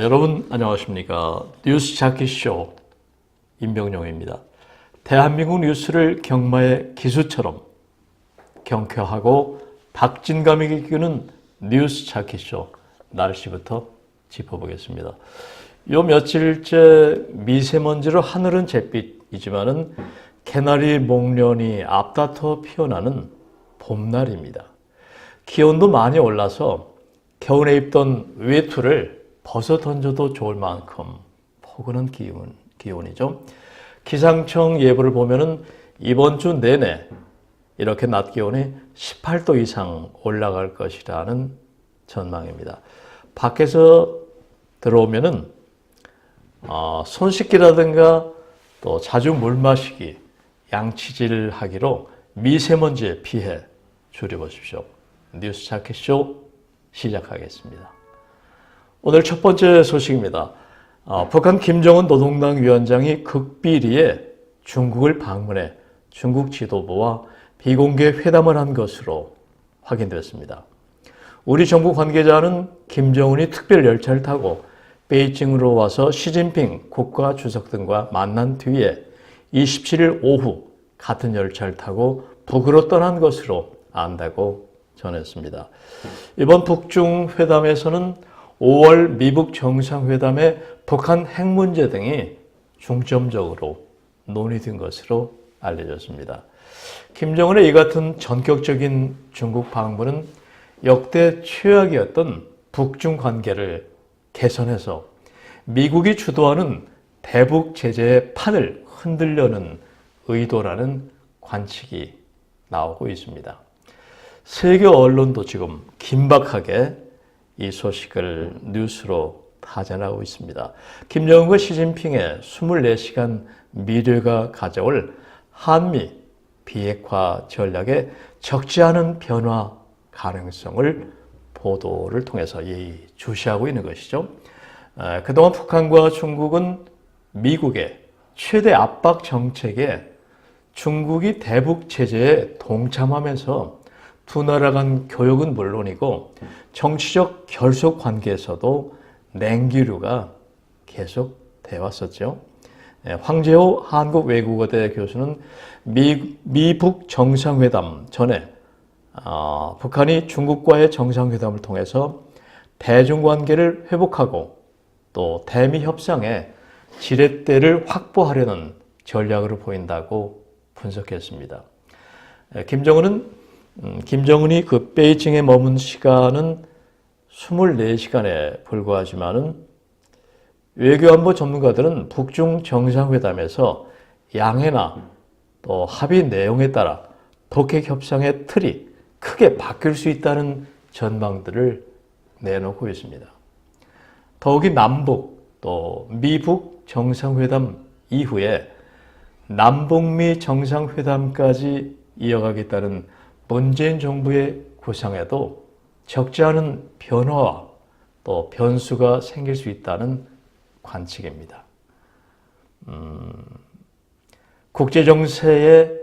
여러분 안녕하십니까. 뉴스 찾기쇼 임병용입니다. 대한민국 뉴스를 경마의 기수처럼 경쾌하고 박진감 있게 이끄는 뉴스 찾기쇼 날씨부터 짚어보겠습니다. 요 며칠째 미세먼지로 하늘은 잿빛이지만은 개나리 목련이 앞다퉈 피어나는 봄날입니다. 기온도 많이 올라서 겨울에 입던 외투를 벗어 던져도 좋을 만큼 포근한 기온이죠. 기상청 예보를 보면은 이번 주 내내 이렇게 낮 기온이 18도 이상 올라갈 것이라는 전망입니다. 밖에서 들어오면은 손 씻기라든가 또 자주 물 마시기, 양치질 하기로 미세먼지에 피해 줄여보십시오. 뉴스 찾기쇼 시작하겠습니다. 오늘 첫 번째 소식입니다. 북한 김정은 노동당 위원장이 극비리에 중국을 방문해 중국 지도부와 비공개 회담을 한 것으로 확인됐습니다. 우리 정부 관계자는 김정은이 특별 열차를 타고 베이징으로 와서 시진핑 국가주석 등과 만난 뒤에 27일 오후 같은 열차를 타고 북으로 떠난 것으로 안다고 전했습니다. 이번 북중 회담에서는 5월 미북 정상회담에 북한 핵 문제 등이 중점적으로 논의된 것으로 알려졌습니다. 김정은의 이 같은 전격적인 중국 방문은 역대 최악이었던 북중 관계를 개선해서 미국이 주도하는 대북 제재의 판을 흔들려는 의도라는 관측이 나오고 있습니다. 세계 언론도 지금 긴박하게 이 소식을 뉴스로 다전하고 있습니다. 김정은과 시진핑의 24시간 미래가 가져올 한미 비핵화 전략에 적지 않은 변화 가능성을 보도를 통해서 주시하고 있는 것이죠. 그동안 북한과 중국은 미국의 최대 압박 정책에 중국이 대북 제재에 동참하면서 두 나라 간 교역은 물론이고 정치적 결속 관계에서도 냉기류가 계속되어 왔었죠. 황재호 한국외국어대 교수는 미북 정상회담 전에 북한이 중국과의 정상회담을 통해서 대중관계를 회복하고 또 대미 협상의 지렛대를 확보하려는 전략으로 보인다고 분석했습니다. 김정은이 그 베이징에 머문 시간은 24시간에 불과하지만은 외교안보 전문가들은 북중 정상회담에서 양해나 또 합의 내용에 따라 북핵 협상의 틀이 크게 바뀔 수 있다는 전망들을 내놓고 있습니다. 더욱이 남북 또 미북 정상회담 이후에 남북미 정상회담까지 이어가겠다는 문재인 정부의 구상에도 적지 않은 변화와 또 변수가 생길 수 있다는 관측입니다. 국제정세의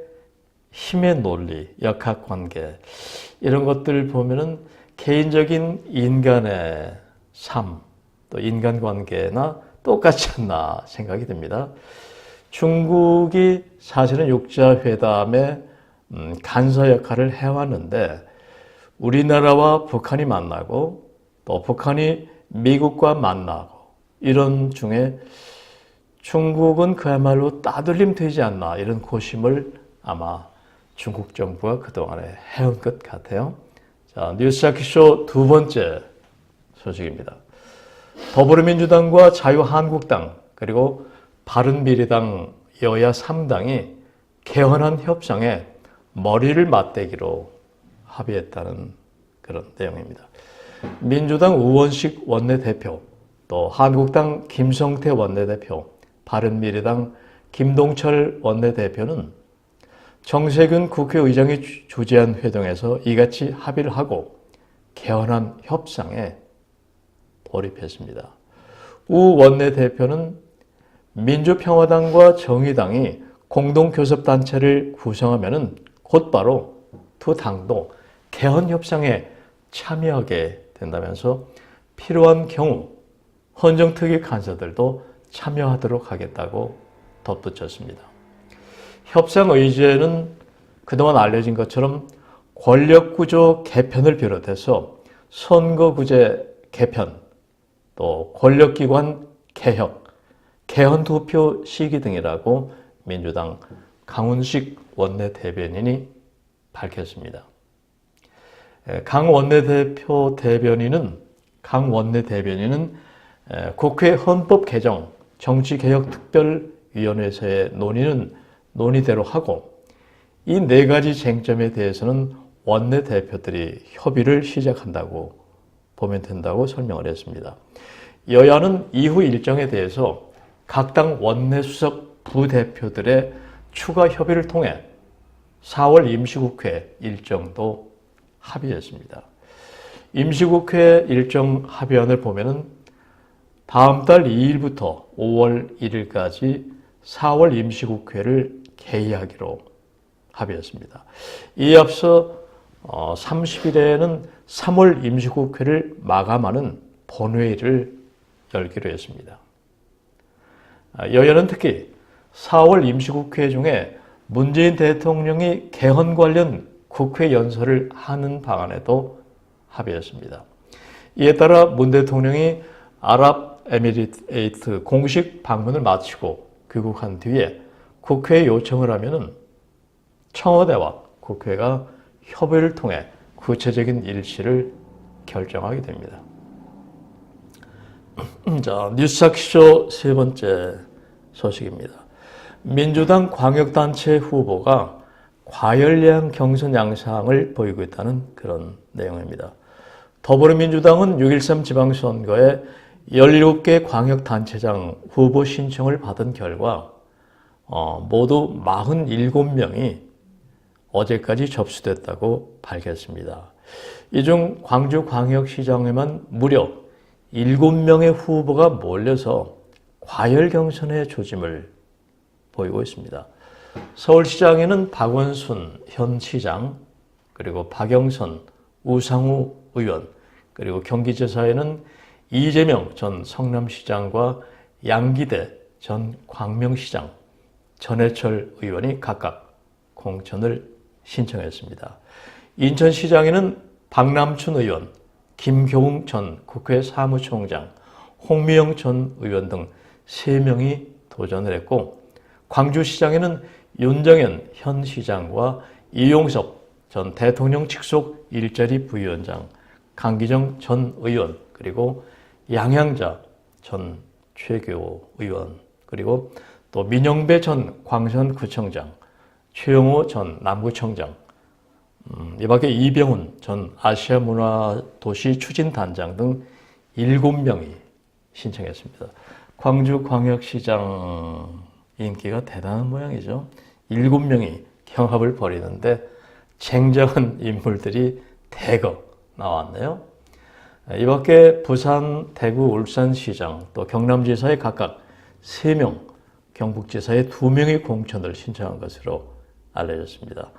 힘의 논리, 역학관계 이런 것들 보면은 개인적인 인간의 삶, 또 인간관계나 똑같지 않나 생각이 듭니다. 중국이 사실은 육자회담에 간사 역할을 해왔는데 우리나라와 북한이 만나고 또 북한이 미국과 만나고 이런 중에 중국은 그야말로 따돌림 되지 않나 이런 고심을 아마 중국 정부가 그동안에 해온 것 같아요. 자, 뉴스 찾기쇼 두 번째 소식입니다. 더불어민주당과 자유한국당 그리고 바른미래당 여야 3당이 개헌안 협상에 머리를 맞대기로 합의했다는 그런 내용입니다. 민주당 우원식 원내대표, 또 한국당 김성태 원내대표, 바른미래당 김동철 원내대표는 정세균 국회의장이 주재한 회동에서 이같이 합의를 하고 개헌안 협상에 돌입했습니다. 우 원내대표는 민주평화당과 정의당이 공동교섭단체를 구성하면 곧바로 두 당도 개헌 협상에 참여하게 된다면서 필요한 경우 헌정특위 간사들도 참여하도록 하겠다고 덧붙였습니다. 협상 의제는 그동안 알려진 것처럼 권력구조 개편을 비롯해서 선거구제 개편, 또 권력기관 개혁, 개헌투표 시기 등이라고 민주당 강훈식 원내대변인이 밝혔습니다. 강 원내대변인은 국회 헌법개정 정치개혁특별위원회에서의 논의는 논의대로 하고 이 네 가지 쟁점에 대해서는 원내대표들이 협의를 시작한다고 보면 된다고 설명을 했습니다. 여야는 이후 일정에 대해서 각 당 원내수석 부대표들의 추가 협의를 통해 4월 임시국회 일정도 합의했습니다. 임시국회 일정 합의안을 보면은 다음 달 2일부터 5월 1일까지 4월 임시국회를 개의하기로 합의했습니다. 이에 앞서 30일에는 3월 임시국회를 마감하는 본회의를 열기로 했습니다. 여야는 특히 4월 임시국회 중에 문재인 대통령이 개헌 관련 국회 연설을 하는 방안에도 합의했습니다. 이에 따라 문 대통령이 아랍에미리트 공식 방문을 마치고 귀국한 뒤에 국회에 요청을 하면은 청와대와 국회가 협의를 통해 구체적인 일시를 결정하게 됩니다. 자, 뉴스타키쇼 세 번째 소식입니다. 민주당 광역단체 후보가 과열량 경선 양상을 보이고 있다는 그런 내용입니다. 더불어민주당은 6.13 지방선거에 17개 광역단체장 후보 신청을 받은 결과 모두 47명이 어제까지 접수됐다고 밝혔습니다. 이 중 광주광역시장에만 무려 7명의 후보가 몰려서 과열 경선의 조짐을 보이고 있습니다. 서울시장에는 박원순 현 시장, 그리고 박영선, 우상우 의원, 그리고 경기지사에는 이재명 전 성남시장과 양기대 전 광명시장, 전해철 의원이 각각 공천을 신청했습니다. 인천시장에는 박남춘 의원, 김교웅 전 국회 사무총장, 홍미영 전 의원 등 3명이 도전을 했고, 광주시장에는 윤정현 현 시장과 이용섭 전 대통령 직속 일자리 부위원장, 강기정 전 의원, 그리고 양향자 전 최교 의원, 그리고 또 민영배 전 광천구청장, 최영호 전 남구청장, 이 밖에 이병훈 전 아시아문화도시 추진단장 등 7명이 신청했습니다. 광주광역시장 인기가 대단한 모양이죠. 7명이 경합을 벌이는데 쟁쟁한 인물들이 대거 나왔네요. 이 밖에 부산, 대구, 울산시장, 또 경남지사에 각각 3명, 경북지사에 2명이 공천을 신청한 것으로 알려졌습니다.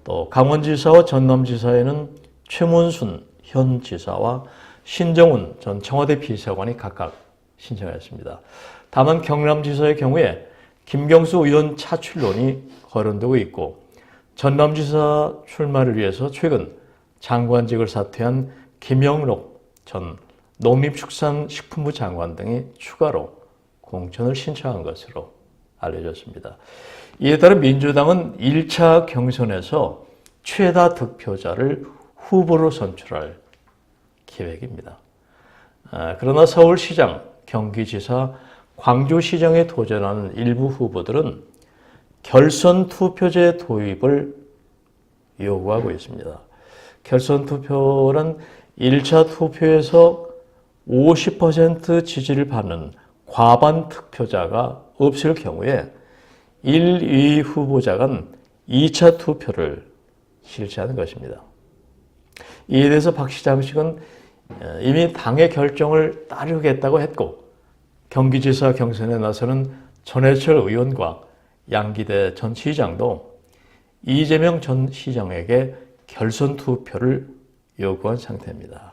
또 강원지사와 전남지사에는 최문순 현 지사와 신정훈 전 청와대 비서관이 각각 신청했습니다. 다만 경남지사의 경우에 김경수 의원 차출론이 거론되고 있고, 전남지사 출마를 위해서 최근 장관직을 사퇴한 김영록 전 농림축산식품부 장관 등이 추가로 공천을 신청한 것으로 알려졌습니다. 이에 따라 민주당은 1차 경선에서 최다 득표자를 후보로 선출할 계획입니다. 그러나 서울시장, 경기지사, 광주시장에 도전하는 일부 후보들은 결선 투표제 도입을 요구하고 있습니다. 결선 투표란 1차 투표에서 50% 지지를 받는 과반 득표자가 없을 경우에 1, 2위 후보자가 2차 투표를 실시하는 것입니다. 이에 대해서 박 시장식은 이미 당의 결정을 따르겠다고 했고, 경기지사 경선에 나서는 전해철 의원과 양기대 전 시장도 이재명 전 시장에게 결선 투표를 요구한 상태입니다.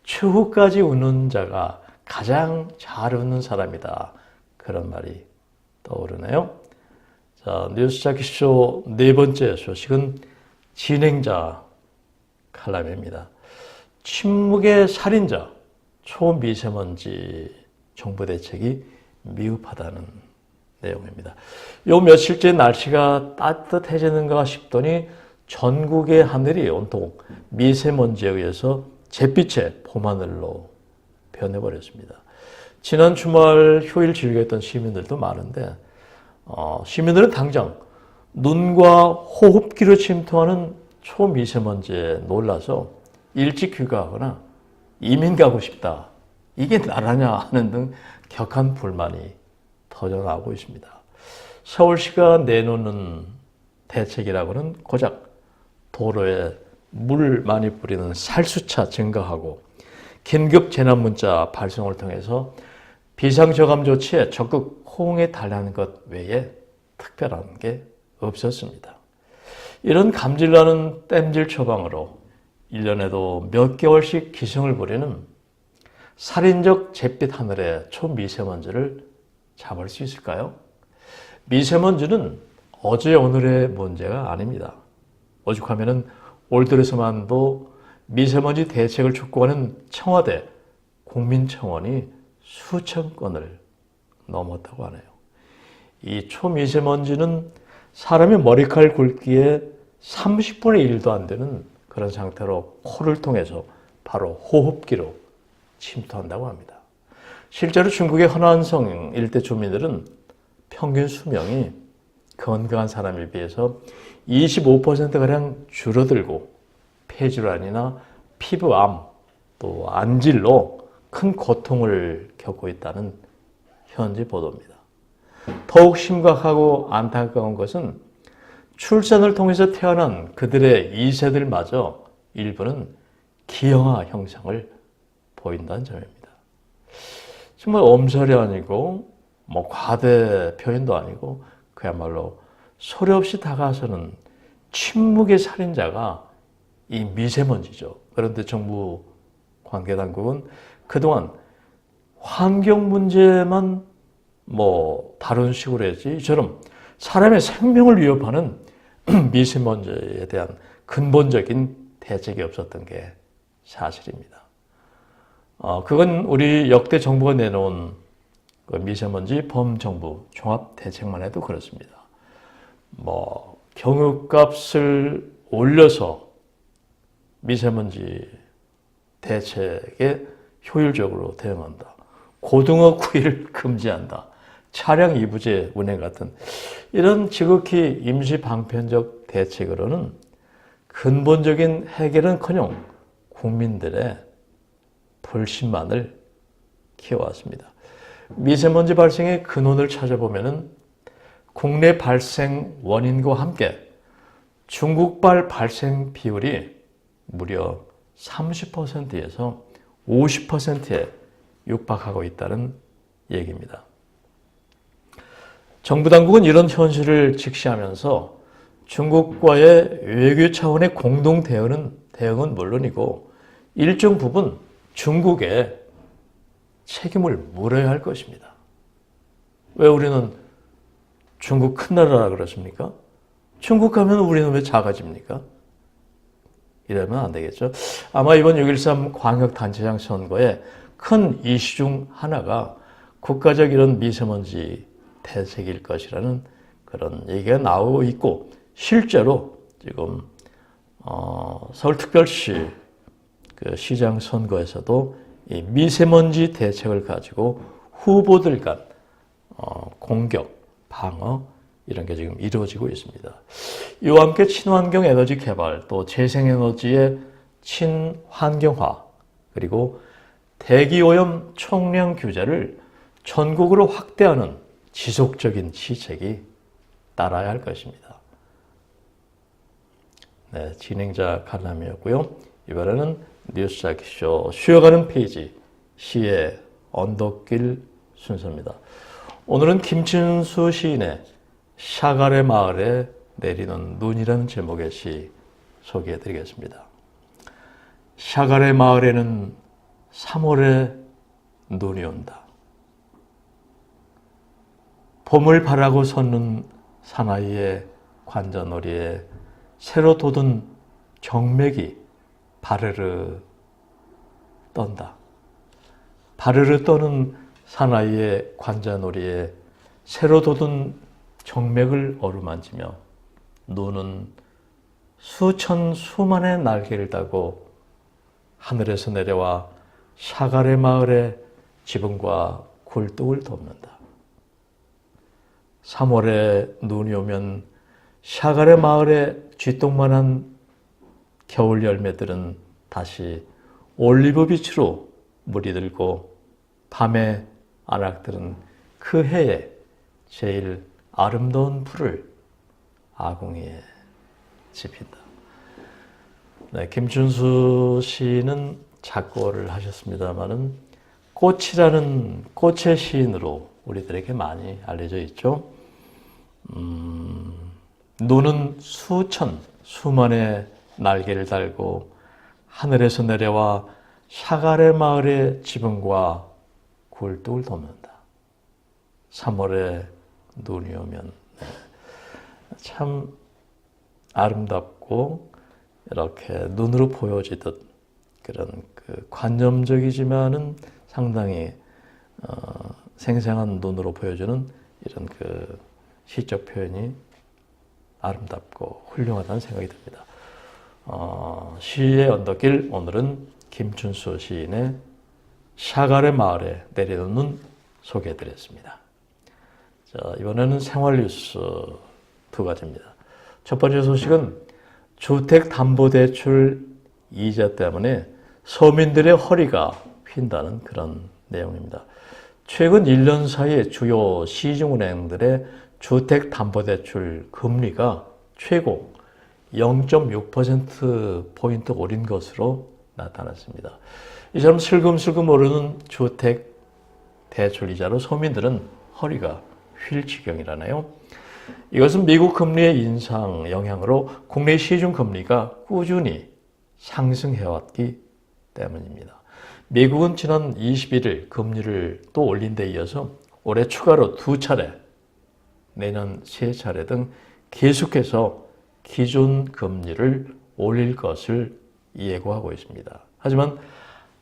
최후까지 우는 자가 가장 잘 웃는 사람이다. 그런 말이 떠오르네요. 자, 뉴스 자키쇼 네 번째 소식은 진행자 칼럼입니다. 침묵의 살인자, 초미세먼지 정부 대책이 미흡하다는 내용입니다. 요 며칠째 날씨가 따뜻해지는가 싶더니 전국의 하늘이 온통 미세먼지에 의해서 잿빛의 봄하늘로 변해버렸습니다. 지난 주말 휴일 즐겼던 시민들도 많은데 시민들은 당장 눈과 호흡기로 침투하는 초미세먼지에 놀라서 일찍 귀가하거나 이민 가고 싶다. 이게 나라냐 하는 등 격한 불만이 터져나오고 있습니다. 서울시가 내놓는 대책이라고는 고작 도로에 물 많이 뿌리는 살수차 증가하고 긴급 재난문자 발송을 통해서 비상저감 조치에 적극 호응해 달라는 것 외에 특별한 게 없었습니다. 이런 감질나는 땜질 처방으로 1년에도 몇 개월씩 기승을 부리는 살인적 잿빛 하늘의 초미세먼지를 잡을 수 있을까요? 미세먼지는 어제 오늘의 문제가 아닙니다. 오죽하면 올 들어서만도 미세먼지 대책을 촉구하는 청와대 국민청원이 수천 건을 넘었다고 하네요. 이 초미세먼지는 사람의 머리칼 굵기에 30분의 1도 안 되는 그런 상태로 코를 통해서 바로 호흡기로 침투한다고 합니다. 실제로 중국의 허난성 일대 주민들은 평균 수명이 건강한 사람에 비해서 25%가량 줄어들고 폐질환이나 피부암, 또 안질로 큰 고통을 겪고 있다는 현지 보도입니다. 더욱 심각하고 안타까운 것은 출산을 통해서 태어난 그들의 2세들마저 일부는 기형아 형상을 보인다는 점입니다. 정말 엄살이 아니고 과대 표현도 아니고 그야말로 소리 없이 다가서는 침묵의 살인자가 이 미세먼지죠. 그런데 정부 관계당국은 그동안 환경 문제만 다룬 식으로 했지 이처럼 사람의 생명을 위협하는 미세먼지에 대한 근본적인 대책이 없었던 게 사실입니다. 그건 우리 역대 정부가 내놓은 그 미세먼지 범정부 종합대책만 해도 그렇습니다. 경유값을 올려서 미세먼지 대책에 효율적으로 대응한다. 고등어 구이를 금지한다. 차량 이부제 운행 같은 이런 지극히 임시 방편적 대책으로는 근본적인 해결은커녕 국민들의 불신만을 키워왔습니다. 미세먼지 발생의 근원을 찾아보면 국내 발생 원인과 함께 중국발 발생 비율이 무려 30%에서 50%에 육박하고 있다는 얘기입니다. 정부 당국은 이런 현실을 직시하면서 중국과의 외교 차원의 공동 대응은 물론이고 일정 부분 중국에 책임을 물어야 할 것입니다. 왜 우리는 중국 큰 나라라 그렇습니까? 중국 가면 우리는 왜 작아집니까? 이러면 안 되겠죠. 아마 이번 6.13 광역단체장 선거의 큰 이슈 중 하나가 국가적 이런 미세먼지 대책일 것이라는 그런 얘기가 나오고 있고 실제로 지금 서울특별시 그 시장 선거에서도 이 미세먼지 대책을 가지고 후보들 간 공격, 방어 이런 게 지금 이루어지고 있습니다. 이와 함께 친환경 에너지 개발, 또 재생에너지의 친환경화, 그리고 대기오염 총량 규제를 전국으로 확대하는 지속적인 시책이 따라야 할 것입니다. 네, 진행자 칼럼이었고요. 이번에는 뉴스 자키쇼 쉬어가는 페이지 시의 언덕길 순서입니다. 오늘은 김춘수 시인의 샤갈의 마을에 내리는 눈이라는 제목의 시 소개해드리겠습니다. 샤갈의 마을에는 3월에 눈이 온다. 봄을 바라고 섰는 사나이의 관자놀이에 새로 돋은 정맥이 바르르 떤다. 바르르 떠는 사나이의 관자놀이에 새로 돋은 정맥을 어루만지며 눈은 수천 수만의 날개를 달고 하늘에서 내려와 샤갈의 마을의 지붕과 굴뚝을 덮는다. 3월에 눈이 오면 샤갈의 마을의 쥐똥만한 겨울 열매들은 다시 올리브빛으로 물이 들고 밤의 안악들은 그 해에 제일 아름다운 풀을 아궁이에 지핀다. 네, 김춘수 시인은 작고를 하셨습니다마는 꽃이라는 꽃의 시인으로 우리들에게 많이 알려져 있죠. 눈은 수천, 수만의 날개를 달고 하늘에서 내려와 샤갈의 마을의 지붕과 굴뚝을 덮는다. 3월에 눈이 오면 참 아름답고 이렇게 눈으로 보여지듯 그런 그 관념적이지만은 상당히 생생한 눈으로 보여주는 이런 그 시적 표현이 아름답고 훌륭하다는 생각이 듭니다. 시의 언덕길, 오늘은 김춘수 시인의 샤갈의 마을에 내리는 눈 소개해드렸습니다. 자, 이번에는 생활 뉴스 두 가지입니다. 첫 번째 소식은 주택담보대출 이자 때문에 서민들의 허리가 휜다는 그런 내용입니다. 최근 1년 사이에 주요 시중은행들의 주택담보대출 금리가 최고 0.6%포인트 오른 것으로 나타났습니다. 이처럼 슬금슬금 오르는 주택대출 이자로 서민들은 허리가 휠 지경이라네요. 이것은 미국 금리의 인상 영향으로 국내 시중 금리가 꾸준히 상승해왔기 때문입니다. 미국은 지난 21일 금리를 또 올린 데 이어서 올해 추가로 2차례, 내년 3차례 등 계속해서 기존 금리를 올릴 것을 예고하고 있습니다. 하지만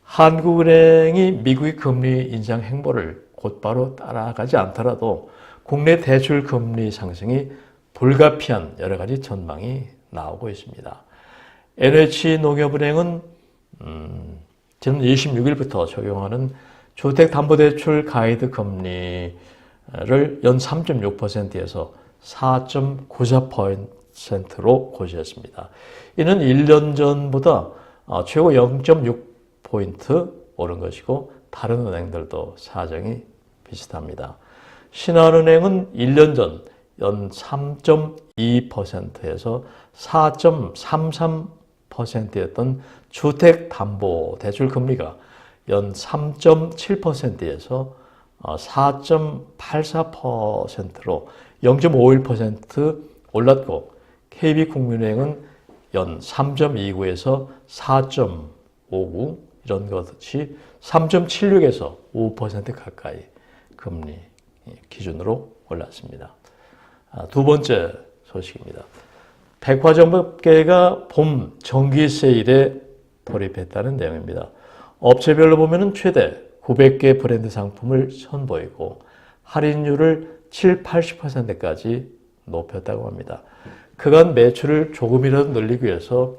한국은행이 미국의 금리 인상 행보를 곧바로 따라가지 않더라도 국내 대출 금리 상승이 불가피한 여러 가지 전망이 나오고 있습니다. NH농협은행은 지난 26일부터 적용하는 주택담보대출 가이드 금리를 연 3.6%에서 4.94%로 고시했습니다. 이는 1년 전보다 최고 0.6포인트 오른 것이고 다른 은행들도 사정이 비슷합니다. 신한은행은 1년 전 연 3.2%에서 4.33%였던 주택담보대출 금리가 연 3.7%에서 4.84%로 0.51% 올랐고 KB국민은행은 연 3.29에서 4.59 이런 것이 3.76에서 5% 가까이 금리 기준으로 올랐습니다. 두 번째 소식입니다. 백화점업계가 봄 정기 세일에 돌입했다는 내용입니다. 업체별로 보면 최대 900개 브랜드 상품을 선보이고 할인율을 80%까지 높였다고 합니다. 그간 매출을 조금이라도 늘리기 위해서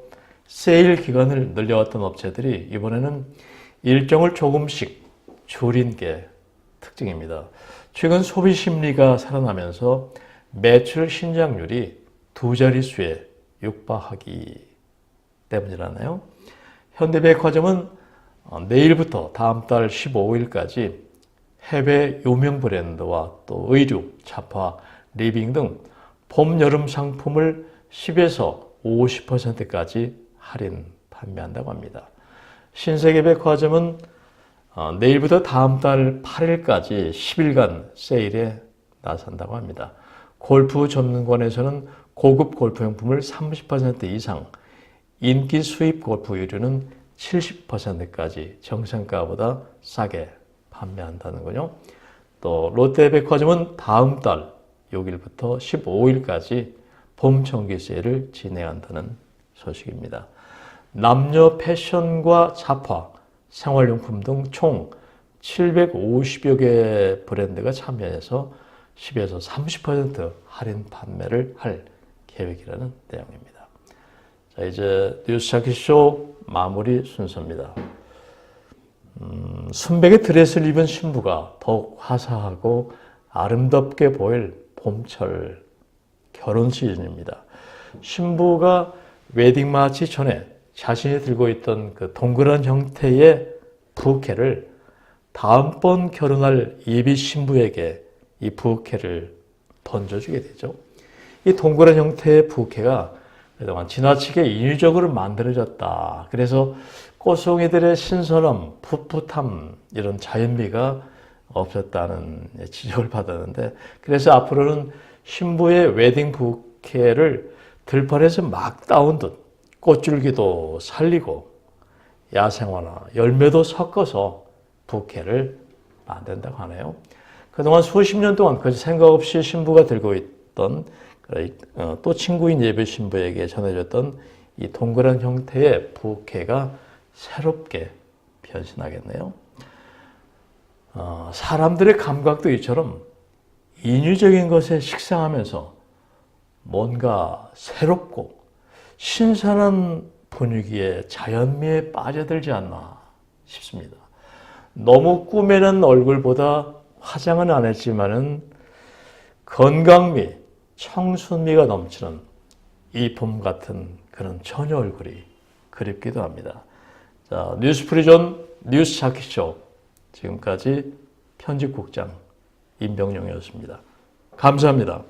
세일 기간을 늘려왔던 업체들이 이번에는 일정을 조금씩 줄인 게 특징입니다. 최근 소비 심리가 살아나면서 매출 신장률이 두 자릿수에 육박하기 때문이라네요. 현대백화점은 내일부터 다음 달 15일까지 해외 유명 브랜드와 또 의류, 잡화, 리빙 등 봄, 여름 상품을 10에서 50%까지 할인 판매한다고 합니다. 신세계백화점은 내일부터 다음 달 8일까지 10일간 세일에 나선다고 합니다. 골프 전문관에서는 고급 골프용품을 30% 이상, 인기 수입 골프 의류는 70%까지 정상가보다 싸게 판매한다는군요. 또 롯데백화점은 다음 달 6일부터 15일까지 봄 정기 세일을 진행한다는 소식입니다. 남녀 패션과 잡화, 생활용품 등 총 750여 개 브랜드가 참여해서 10에서 30% 할인 판매를 할 계획이라는 내용입니다. 자, 이제 뉴스 자켓쇼 마무리 순서입니다. 순백의 드레스를 입은 신부가 더욱 화사하고 아름답게 보일 봄철 결혼 시즌입니다. 신부가 웨딩 마치 전에 자신이 들고 있던 그 동그란 형태의 부케를 다음번 결혼할 예비 신부에게 이 부케를 던져주게 되죠. 이 동그란 형태의 부케가 그동안 지나치게 인위적으로 만들어졌다. 그래서 꽃송이들의 신선함, 풋풋함 이런 자연미가 없었다는 지적을 받았는데, 그래서 앞으로는 신부의 웨딩 부케를 들판에서 막 따온 듯 꽃줄기도 살리고 야생화나 열매도 섞어서 부케를 만든다고 하네요. 그동안 수십 년 동안 그 생각 없이 신부가 들고 있던 또 친구인 예비 신부에게 전해줬던 이 동그란 형태의 부케가 새롭게 변신하겠네요. 사람들의 감각도 이처럼 인위적인 것에 식상하면서 뭔가 새롭고 신선한 분위기에 자연미에 빠져들지 않나 싶습니다. 너무 꾸미는 얼굴보다 화장은 안 했지만은 건강미, 청순미가 넘치는 이 봄 같은 그런 처녀 얼굴이 그립기도 합니다. 자, 뉴스프리존 뉴스 자켓쇼 지금까지 편집국장 임병용이었습니다. 감사합니다.